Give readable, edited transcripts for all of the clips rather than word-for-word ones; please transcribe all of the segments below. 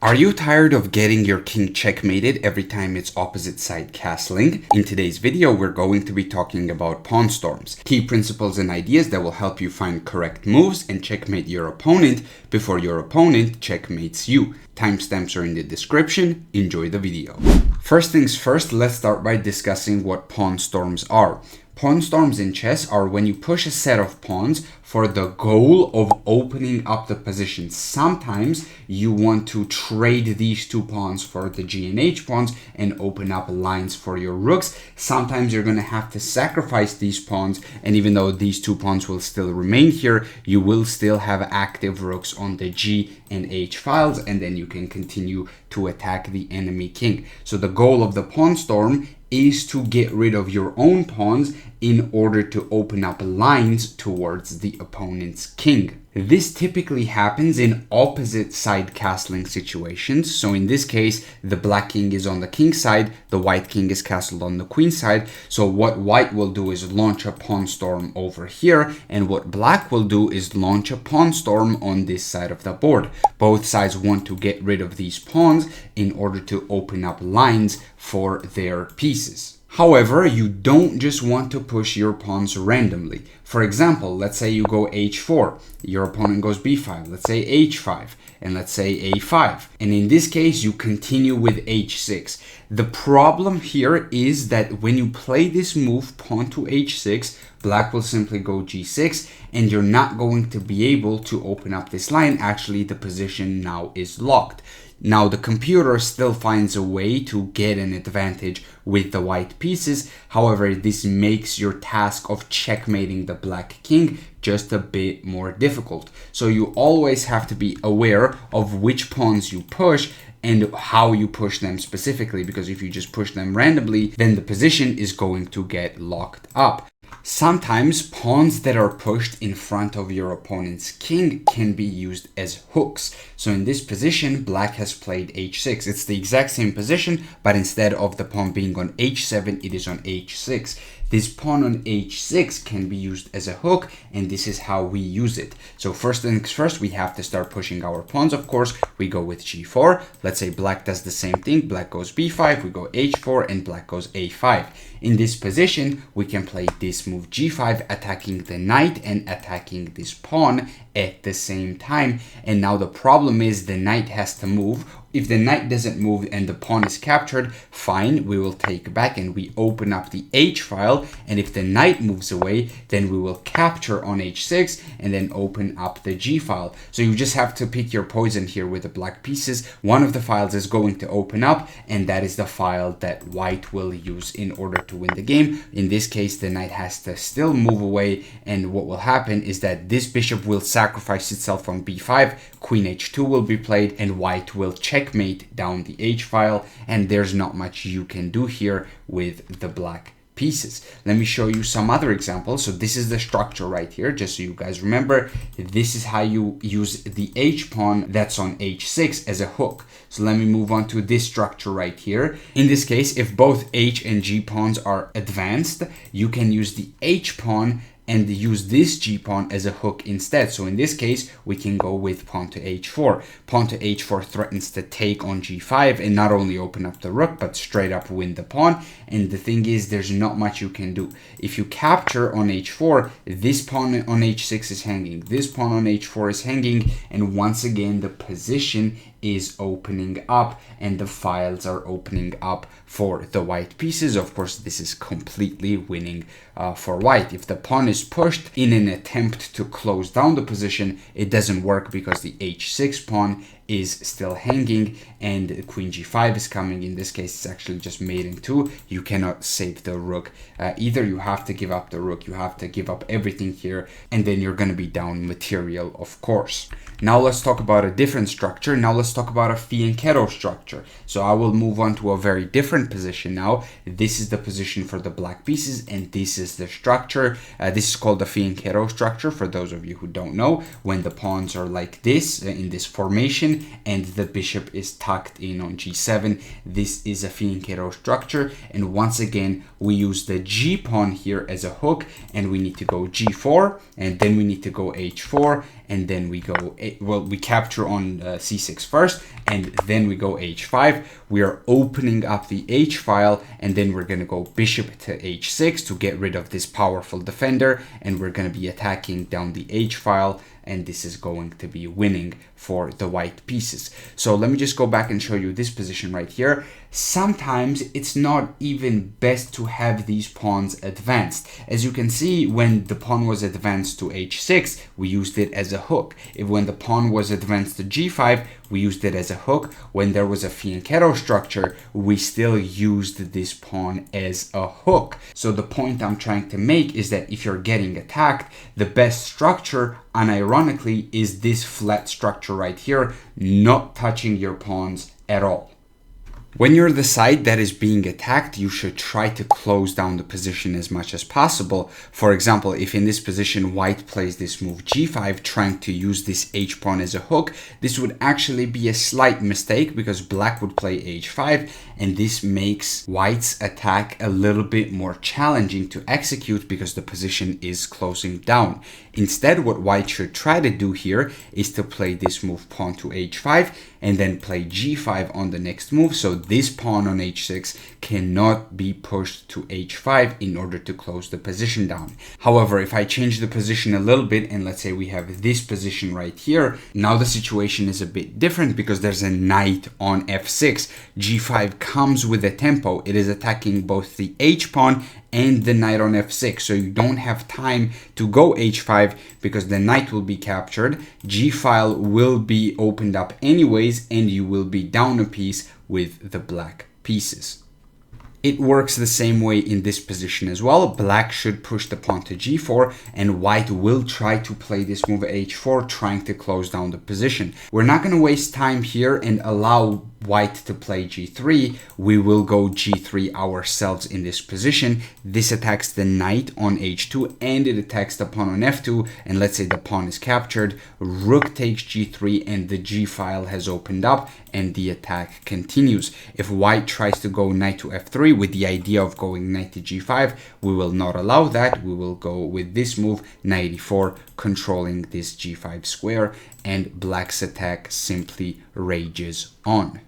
Are you tired of getting your king checkmated every time it's opposite side castling? In today's video, we're going to be talking about pawn storms, key principles and ideas that will help you find correct moves and checkmate your opponent before your opponent checkmates you. Timestamps are in the description. Enjoy the video. First things first, let's start by discussing what pawn storms are. Pawn storms in chess are when you push a set of pawns for the goal of opening up the position. Sometimes you want to trade these two pawns for the G and H pawns and open up lines for your rooks. Sometimes you're going to have to sacrifice these pawns, and even though these two pawns will still remain here, you will still have active rooks on the G and H files, and then you can continue to attack the enemy king. So the goal of the pawn storm is to get rid of your own pawns in order to open up lines towards the opponent's king. This typically happens in opposite side castling situations. So in this case, the black king is on the king side, the white king is castled on the queen side. So what white will do is launch a pawn storm over here, and what black will do is launch a pawn storm on this side of the board. Both sides want to get rid of these pawns in order to open up lines for their pieces. However, you don't just want to push your pawns randomly. For example, let's say you go h4, your opponent goes b5, let's say h5, and let's say a5. And in this case, you continue with h6. The problem here is that when you play this move, pawn to h6, black will simply go g6, and you're not going to be able to open up this line. Actually, the position now is locked. Now, the computer still finds a way to get an advantage with the white pieces. However, this makes your task of checkmating the black king just a bit more difficult. So you always have to be aware of which pawns you push and how you push them specifically, because if you just push them randomly, then the position is going to get locked up. Sometimes pawns that are pushed in front of your opponent's king can be used as hooks. So in this position, black has played h6. It's the exact same position, but instead of the pawn being on h7, it is on h6. This pawn on h6 can be used as a hook, and this is how we use it. So first things first, we have to start pushing our pawns, of course. We go with g4. Let's say black does the same thing. Black goes b5, we go h4, and black goes a5. In this position, we can play this move g5, attacking the knight and attacking this pawn at the same time. And now the problem is the knight has to move. If the knight doesn't move and the pawn is captured, fine, we will take back and we open up the h file. And if the knight moves away, then we will capture on h6 and then open up the g file. So you just have to pick your poison here with the black pieces. One of the files is going to open up, and that is the file that white will use in order to win the game. In this case, the knight has to still move away, and what will happen is that this bishop will sacrifice itself on b5, queen h2 will be played, and white will checkmate down the h file, and there's not much you can do here with the black pieces. Let me show you some other examples. So this is the structure right here, just so you guys remember. This is how you use the h pawn that's on h6 as a hook. So let me move on to this structure right here. In this case, if both h and g pawns are advanced, you can use the h pawn and use this g pawn as a hook instead. So in this case, we can go with pawn to h4. Pawn to h4 threatens to take on g5 and not only open up the rook, but straight up win the pawn. And the thing is, there's not much you can do. If you capture on h4, this pawn on h6 is hanging, this pawn on h4 is hanging, and once again, the position is opening up and the files are opening up for the white pieces. Of course, this is completely winning for white. If the pawn is pushed in an attempt to close down the position, it doesn't work because the h6 pawn is still hanging and queen g5 is coming. In this case, it's actually just mate in 2. You cannot save the rook either. You have to give up the rook, you have to give up everything here, and then you're going to be down material, of course. Now let's talk about a different structure. Now let's talk about a fianchetto structure. So I will move on to a very different position now. This is the position for the black pieces, and this is the structure. This is called the fianchetto structure, for those of you who don't know. When the pawns are like this, in this formation, and the bishop is tucked in on g7, this is a fianchetto structure. And once again, we use the g pawn here as a hook, and we need to go g4, and then we need to go h4, and then we go, well, we capture on c6 first, and then we go h5. We are opening up the h file, and then we're going to go bishop to h6 to get rid of this powerful defender, and we're going to be attacking down the h file, and this is going to be winning for the white pieces. So let me just go back and show you this position right here. Sometimes it's not even best to have these pawns advanced. As you can see, when the pawn was advanced to h6, we used it as a hook. When the pawn was advanced to g5, we used it as a hook. When there was a fianchetto structure, we still used this pawn as a hook. So the point I'm trying to make is that if you're getting attacked, the best structure, unironically, is this flat structure right here, not touching your pawns at all. When you're the side that is being attacked, you should try to close down the position as much as possible. For example, if in this position white plays this move g5, trying to use this h pawn as a hook, this would actually be a slight mistake because black would play h5, and this makes white's attack a little bit more challenging to execute because the position is closing down. Instead, what white should try to do here is to play this move pawn to h5 and then play g5 on the next move. So this pawn on h6 cannot be pushed to h5 in order to close the position down. However, if I change the position a little bit, and let's say we have this position right here, now the situation is a bit different because there's a knight on f6. g5 comes with a tempo. It is attacking both the h pawn and the knight on f6, so you don't have time to go h5 because the knight will be captured, g file will be opened up anyways, and you will be down a piece with the black pieces. It works the same way in this position as well. Black should push the pawn to g4, and white will try to play this move h4, trying to close down the position. We're not going to waste time here and allow white to play g3. We will go g3 ourselves in this position. This attacks the knight on h2, and it attacks the pawn on f2, and let's say the pawn is captured, rook takes g3, and the g file has opened up, and the attack continues. If white tries to go knight to f3 with the idea of going knight to g5, we will not allow that. We will go with this move, knight e4, controlling this g5 square, and black's attack simply rages on.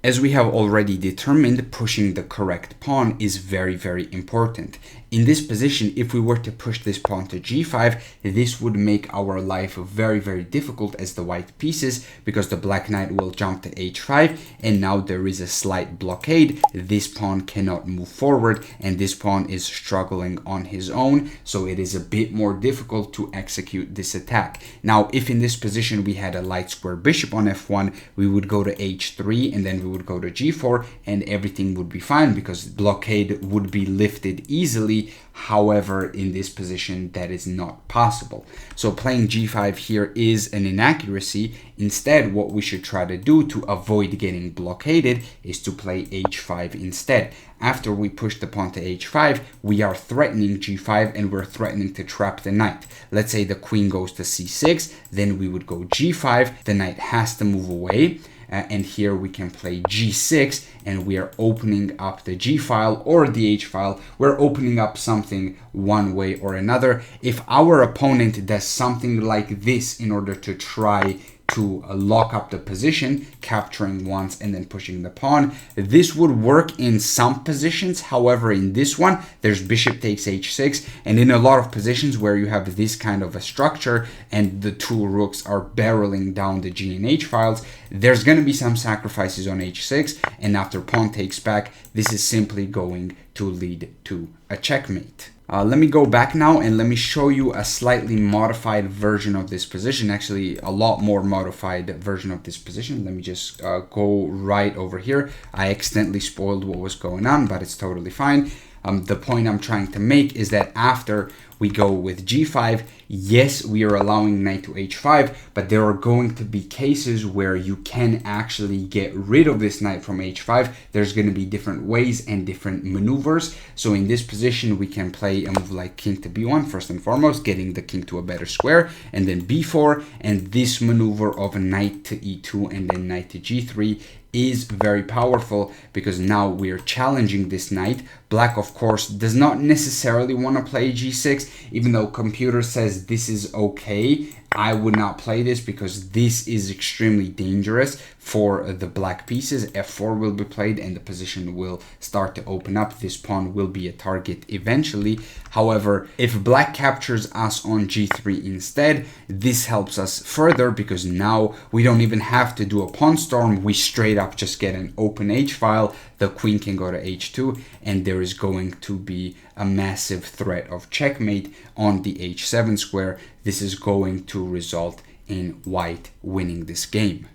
As we have already determined, pushing the correct pawn is very, very important. In this position, if we were to push this pawn to g5, this would make our life very, very difficult as the white pieces, because the black knight will jump to h5, and now there is a slight blockade. This pawn cannot move forward, and this pawn is struggling on his own, so it is a bit more difficult to execute this attack. Now, if in this position we had a light square bishop on f1, we would go to h3, and then we would go to g4, and everything would be fine because blockade would be lifted easily. However, in this position, that is not possible. So playing g5 here is an inaccuracy. Instead, what we should try to do to avoid getting blockaded is to play h5 instead. After we push the pawn to h5, we are threatening g5, and we're threatening to trap the knight. Let's say the queen goes to c6, then we would go g5, the knight has to move away. And here we can play g6, and we are opening up the g file or the h file. We're opening up something one way or another. If our opponent does something like this in order to try to lock up the position, capturing once and then pushing the pawn, this would work in some positions. However, in this one, there's bishop takes h6, and in a lot of positions where you have this kind of a structure and the two rooks are barreling down the g and h files, there's going to be some sacrifices on h6, and after pawn takes back, this is simply going to lead to a checkmate. Let me go back now and let me show you a slightly modified version of this position, actually a lot more modified version of this position. Let me just go right over here. I accidentally spoiled what was going on, but it's totally fine. The point I'm trying to make is that after we go with g5, yes, we are allowing knight to h5, but there are going to be cases where you can actually get rid of this knight from h5. There's going to be different ways and different maneuvers. So in this position, we can play a move like king to b1, first and foremost, getting the king to a better square, and then b4, and this maneuver of knight to e2 and then knight to g3 is very powerful because now we're challenging this knight. Black, of course, does not necessarily want to play g6, even though computer says this is okay. I would not play this because this is extremely dangerous for the black pieces. F4 will be played and the position will start to open up. This pawn will be a target eventually. However, if black captures us on G3 instead, this helps us further because now we don't even have to do a pawn storm. We straight up just get an open H file. The queen can go to H2 and there is going to be a massive threat of checkmate on the H7 square. This is going to result in white winning this game.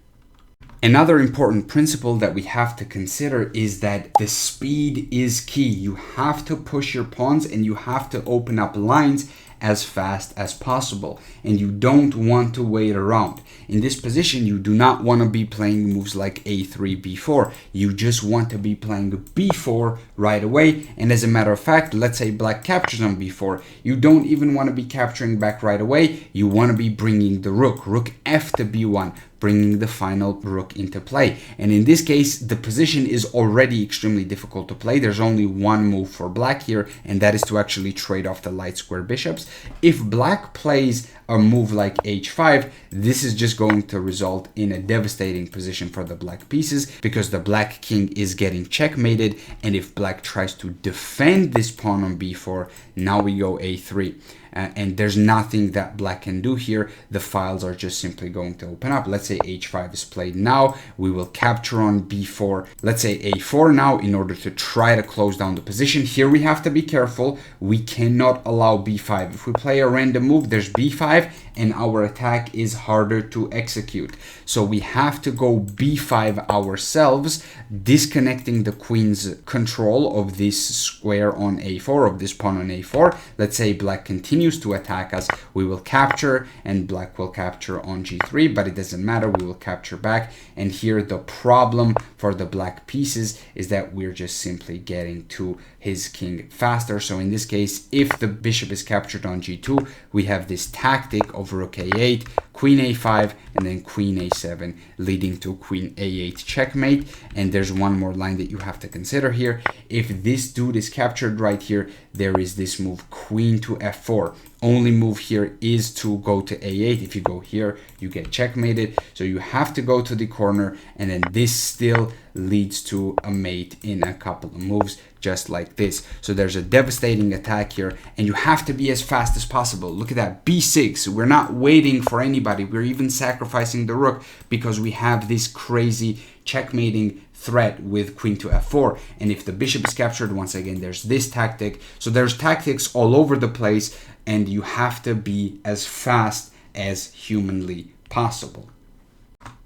Another important principle that we have to consider is that the speed is key. You have to push your pawns and you have to open up lines as fast as possible, and you don't want to wait around. In this position, you do not want to be playing moves like A3, B4. You just want to be playing B4 right away. And as a matter of fact, let's say black captures on B4. You don't even want to be capturing back right away. You want to be bringing the rook F to B1, bringing the final rook into play. And in this case, the position is already extremely difficult to play. There's only one move for black here, and that is to actually trade off the light square bishops. If black plays a move like H5, this is just going to result in a devastating position for the black pieces because the black king is getting checkmated. And if black tries to defend this pawn on B4, now we go A3. And there's nothing that black can do here. The files are just simply going to open up. Let's say H5 is played now. We will capture on B4. Let's say A4 now in order to try to close down the position. Here we have to be careful. We cannot allow B5. If we play a random move, there's B5 and our attack is harder to execute. So we have to go B5 ourselves, disconnecting the queen's control of this square on A4, of this pawn on A4. Let's say black continues to attack us. We will capture and black will capture on G3, but it doesn't matter. We will capture back. And here the problem for the black pieces is that we're just simply getting to his king faster. So in this case, if the bishop is captured on G2, we have this tactic of rook A8, queen A5, and then queen A7, leading to queen A8 checkmate. And there's one more line that you have to consider here. If this dude is captured right here, there is this move queen to F4. Only move here is to go to A8. If you go here, you get checkmated. So you have to go to the corner, and then this still leads to a mate in a couple of moves, just like this. So there's a devastating attack here, and you have to be as fast as possible. Look at that, B6. We're not waiting for anybody. We're even sacrificing the rook because we have this crazy checkmating threat with queen to F4. And if the bishop is captured, once again, there's this tactic. So there's tactics all over the place, and you have to be as fast as humanly possible.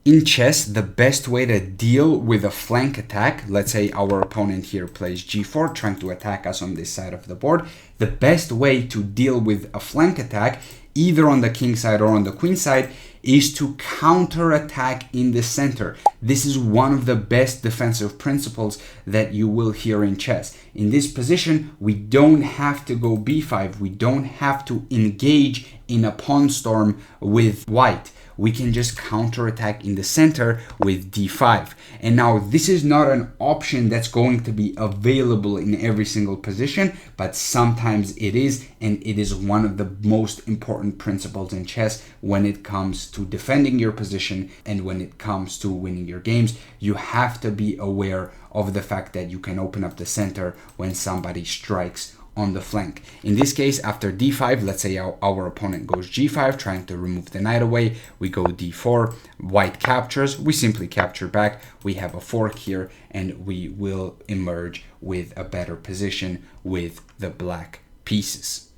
In chess, the best way to deal with a flank attack, let's say our opponent here plays G4, trying to attack us on this side of the board, the best way to deal with a flank attack, either on the king side or on the queen side, is to counterattack in the center. This is one of the best defensive principles that you will hear in chess. In this position, we don't have to go B5. We don't have to engage in a pawn storm with white. We can just counterattack in the center with D5. And now this is not an option that's going to be available in every single position, but sometimes it is, and it is one of the most important principles in chess when it comes to defending your position and when it comes to winning your games. You have to be aware of the fact that you can open up the center when somebody strikes on the flank. In this case, after D5, let's say our opponent goes G5, trying to remove the knight away. We go D4, white captures, we simply capture back. We have a fork here, and we will emerge with a better position with the black pieces.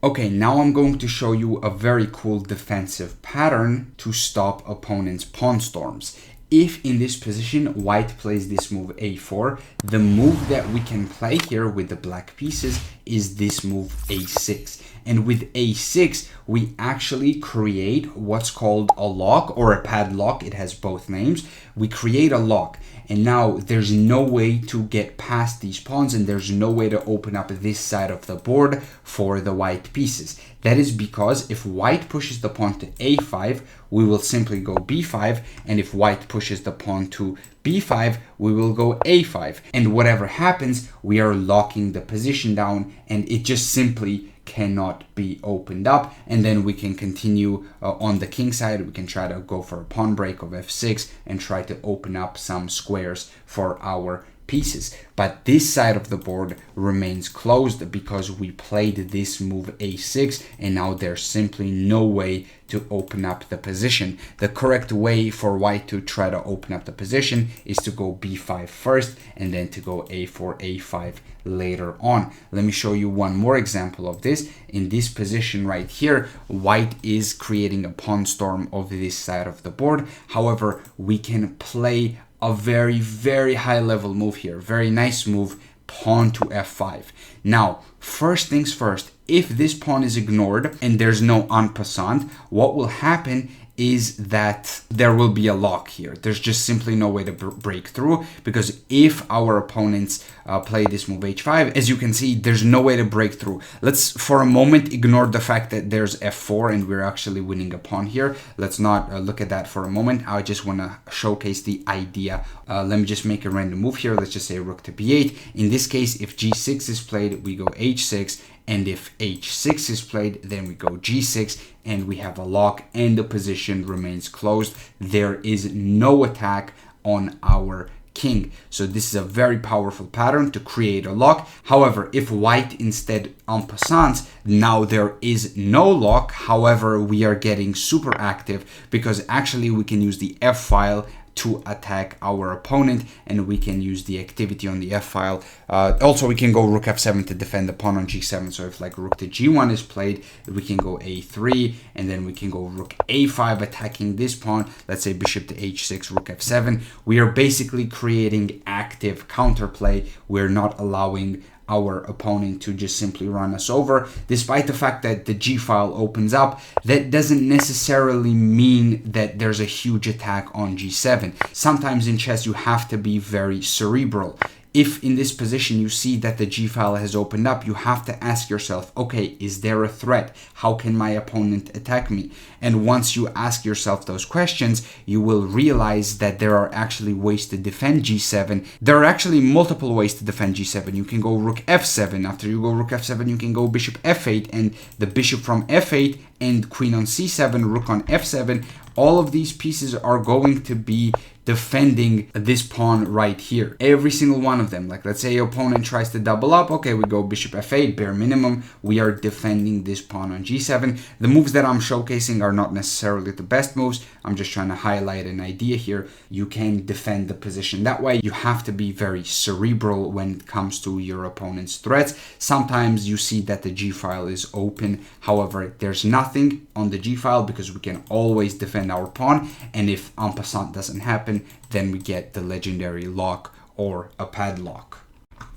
Okay, now I'm going to show you a very cool defensive pattern to stop opponents' pawn storms. If in this position white plays this move A4, the move that we can play here with the black pieces is this move A6. And with A6, we actually create what's called a lock or a padlock. It has both names. We create a lock. And now there's no way to get past these pawns, and there's no way to open up this side of the board for the white pieces. That is because if white pushes the pawn to A5, we will simply go B5. And if white pushes the pawn to B5, we will go A5. And whatever happens, we are locking the position down, and it just simply cannot be opened up. And then we can continue on the king side. We can try to go for a pawn break of f6 and try to open up some squares for our pieces. But this side of the board remains closed because we played this move a6, and now there's simply no way to open up the position. The correct way for white to try to open up the position is to go b5 first and then to go a4, a5 later on. Let me show you one more example of this. In this position right here, white is creating a pawn storm of this side of the board. However, we can play a very, very high level move here. Very nice move, pawn to f5. Now, first things first, if this pawn is ignored and there's no en passant, what will happen is that there will be a lock here. There's just simply no way to break through, because if our opponents play this move h5, as you can see, there's no way to break through. Let's for a moment ignore the fact that there's f4 and we're actually winning a pawn here. Let's not look at that for a moment. I just want to showcase the idea. Let me just make a random move here. Let's just say rook to b8. In this case, if g6 is played, we go h6. And if h6 is played, then we go g6, and we have a lock and the position remains closed. There is no attack on our king. So this is a very powerful pattern to create a lock. However, if white instead en passant, now there is no lock. However, we are getting super active because actually we can use the f file to attack our opponent, and we can use the activity on the f file. Also, we can go rook f7 to defend the pawn on g7. So if like rook to g1 is played, we can go a3, and then we can go rook a5 attacking this pawn. Let's say bishop to h6, rook f7. We are basically creating active counterplay. We're not allowing our opponent to just simply run us over. Despite the fact that the g file opens up, that doesn't necessarily mean that there's a huge attack on g7. Sometimes in chess you have to be very cerebral. If in this position you see that the g file has opened up, you have to ask yourself, okay, is there a threat? How can my opponent attack me? And once you ask yourself those questions, you will realize that there are actually ways to defend g7. There are actually multiple ways to defend g7. You can go rook f7. After you go rook f7, you can go bishop f8, and the bishop from f8 and queen on c7, rook on f7. All of these pieces are going to be defending this pawn right here. Every single one of them. Like, let's say your opponent tries to double up. Okay, we go bishop f8, bare minimum. We are defending this pawn on g7. The moves that I'm showcasing are not necessarily the best moves. I'm just trying to highlight an idea here. You can defend the position that way. You have to be very cerebral when it comes to your opponent's threats. Sometimes you see that the g file is open. However, there's nothing on the g file because we can always defend our pawn. And if en passant doesn't happen, then we get the legendary lock or a padlock.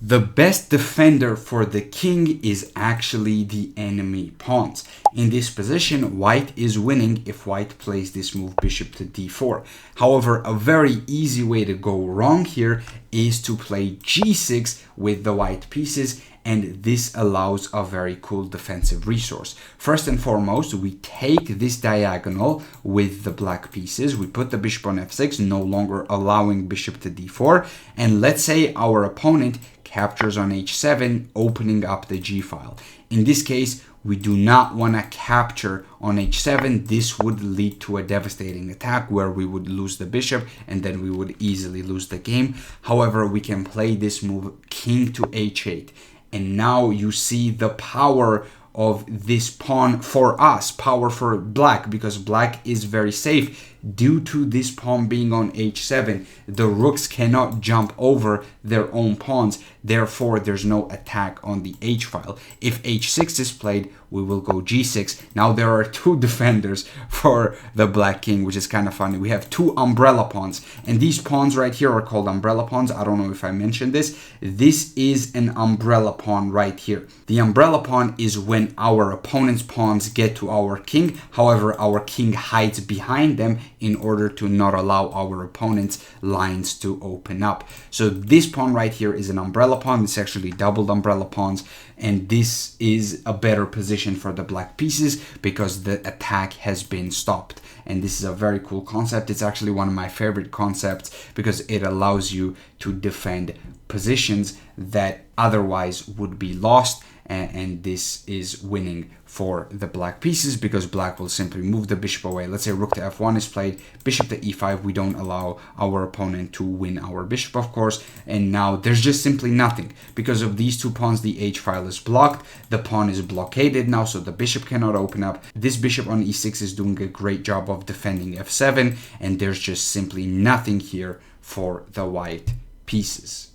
The best defender for the king is actually the enemy pawns. In this position, white is winning if white plays this move bishop to d4. However, a very easy way to go wrong here is to play g6 with the white pieces, and this allows a very cool defensive resource. First and foremost, we take this diagonal with the black pieces. We put the bishop on f6, no longer allowing bishop to d4. And let's say our opponent captures on h7, opening up the g file. In this case, we do not want to capture on h7. This would lead to a devastating attack where we would lose the bishop and then we would easily lose the game. However, we can play this move king to h8. And now you see the power of this pawn for us, power for black, because black is very safe. Due to this pawn being on h7, the rooks cannot jump over their own pawns. Therefore, there's no attack on the h file. If h6 is played, we will go g6. Now there are two defenders for the black king, which is kind of funny. We have two umbrella pawns, and these pawns right here are called umbrella pawns. I don't know if I mentioned this. This is an umbrella pawn right here. The umbrella pawn is when our opponent's pawns get to our king. However, our king hides behind them in order to not allow our opponent's lines to open up. So this pawn right here is an umbrella pawn. It's actually doubled umbrella pawns, and this is a better position for the black pieces because the attack has been stopped. and this is a very cool concept. It's actually one of my favorite concepts because it allows you to defend positions that otherwise would be lost, and this is winning for the black pieces because black will simply move the bishop away. Let's say rook to f1 is played, bishop to e5. We don't allow our opponent to win our bishop, of course, and now there's just simply nothing. Because of these two pawns, the h file is blocked, the pawn is blockaded now, so the bishop cannot open up. This bishop on e6 is doing a great job of defending f7, and there's just simply nothing here for the white pieces.